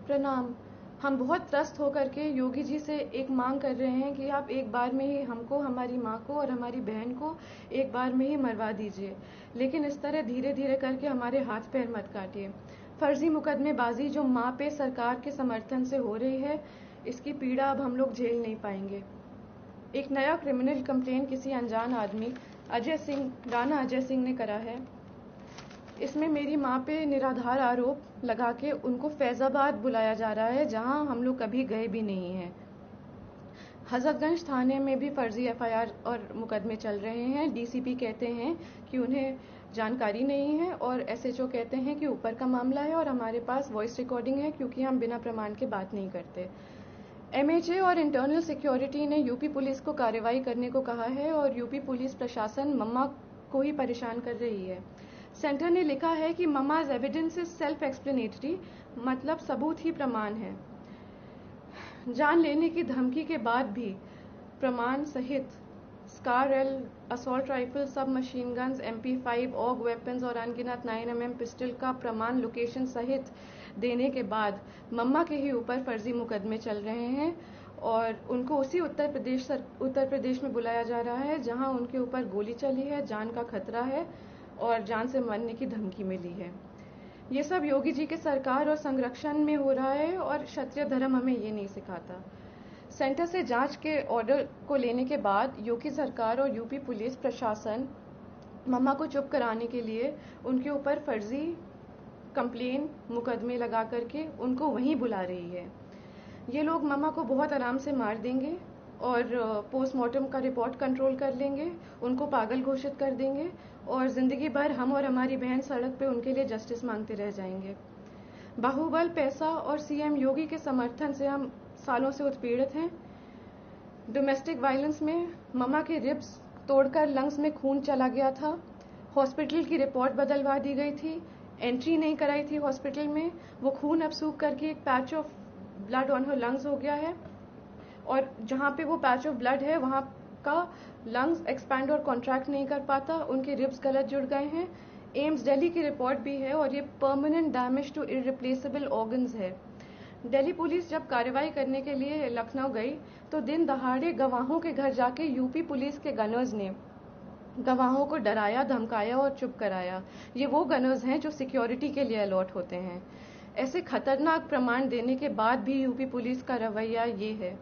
प्रणाम। हम बहुत त्रस्त होकर के योगी जी से एक मांग कर रहे हैं कि आप एक बार में ही हमको, हमारी माँ को और हमारी बहन को एक बार में ही मरवा दीजिए, लेकिन इस तरह धीरे धीरे करके हमारे हाथ पैर मत काटिए। फर्जी मुकदमेबाजी जो माँ पे सरकार के समर्थन से हो रही है, इसकी पीड़ा अब हम लोग झेल नहीं पाएंगे। एक नया क्रिमिनल कंप्लेंट किसी अनजान आदमी राणा अजय सिंह ने करा है। इसमें मेरी माँ पे निराधार आरोप लगा के उनको फैजाबाद बुलाया जा रहा है, जहां हम लोग कभी गए भी नहीं हैं। हजरतगंज थाने में भी फर्जी एफआईआर और मुकदमे चल रहे हैं। डीसीपी कहते हैं कि उन्हें जानकारी नहीं है और एसएचओ कहते हैं कि ऊपर का मामला है और हमारे पास वॉइस रिकॉर्डिंग है, क्योंकि हम बिना प्रमाण के बात नहीं करते। एमएचए और इंटरनल सिक्योरिटी ने यूपी पुलिस को कार्रवाई करने को कहा है और यूपी पुलिस प्रशासन मम्मा को ही परेशान कर रही है। सेंटर ने लिखा है कि mamma's evidence is self explanatory, मतलब सबूत ही प्रमाण है। जान लेने की धमकी के बाद भी प्रमाण सहित SCAR L, assault rifle, sub machine guns, MP5, AUG weapons और अनगिनत 9mm पिस्टल का प्रमाण लोकेशन सहित देने के बाद मम्मा के ही ऊपर फर्जी मुकदमे चल रहे हैं और उनको उसी उत्तर प्रदेश में बुलाया जा रहा है जहां उनके ऊपर गोली चली है, जान का खतरा है और जान से मरने की धमकी मिली है। ये सब योगी जी के सरकार और संरक्षण में हो रहा है और क्षत्रिय धर्म हमें ये नहीं सिखाता। सेंटर से जांच के ऑर्डर को लेने के बाद योगी सरकार और यूपी पुलिस प्रशासन मम्मा को चुप कराने के लिए उनके ऊपर फर्जी कंप्लेन मुकदमे लगा करके उनको वहीं बुला रही है। ये लोग मम्मा को बहुत आराम से मार देंगे और पोस्टमार्टम का रिपोर्ट कंट्रोल कर लेंगे, उनको पागल घोषित कर देंगे और जिंदगी भर हम और हमारी बहन सड़क पे उनके लिए जस्टिस मांगते रह जाएंगे। बाहुबल, पैसा और सीएम योगी के समर्थन से हम सालों से उत्पीड़ित हैं। डोमेस्टिक वायलेंस में मम्मा के रिब्स तोड़कर लंग्स में खून चला गया था। हॉस्पिटल की रिपोर्ट बदलवा दी गई थी, एंट्री नहीं कराई थी हॉस्पिटल में। वो खून अब सूख करके एक patch of blood on her lungs हो गया है और जहां पे वो पैच ऑफ ब्लड है वहां का लंग्स एक्सपैंड और कॉन्ट्रैक्ट नहीं कर पाता, उनके रिब्स गलत जुड़ गए हैं। एम्स दिल्ली की रिपोर्ट भी है और ये permanent damage to irreplaceable organs है। दिल्ली पुलिस जब कार्रवाई करने के लिए लखनऊ गई तो दिन दहाड़े गवाहों के घर जाके यूपी पुलिस के गनर्स ने गवाहों को डराया, धमकाया और चुप कराया। ये वो गनर्स हैं जो सिक्योरिटी के लिए अलॉट होते हैं। ऐसे खतरनाक प्रमाण देने के बाद भी यूपी पुलिस का रवैया ये है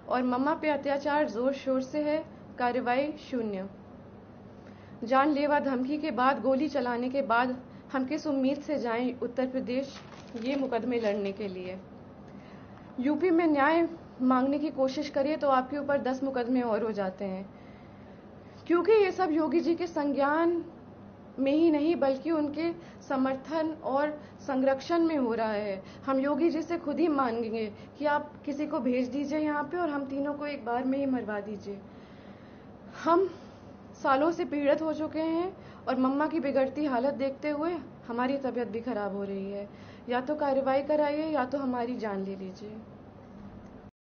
और मम्मा पे अत्याचार जोर शोर से है, कार्रवाई शून्य। जानलेवा धमकी के बाद, गोली चलाने के बाद हम किस उम्मीद से जाएं उत्तर प्रदेश ये मुकदमे लड़ने के लिए। यूपी में न्याय मांगने की कोशिश करिए तो आपके ऊपर 10 मुकदमे और हो जाते हैं, क्योंकि ये सब योगी जी के संज्ञान में ही नहीं बल्कि उनके समर्थन और संरक्षण में हो रहा है। हम योगी जी से खुद ही मांगेंगे कि आप किसी को भेज दीजिए यहाँ पे और हम तीनों को एक बार में ही मरवा दीजिए। हम सालों से पीड़ित हो चुके हैं और मम्मा की बिगड़ती हालत देखते हुए हमारी तबीयत भी खराब हो रही है। या तो कार्रवाई कराइए या तो हमारी जान ले लीजिए।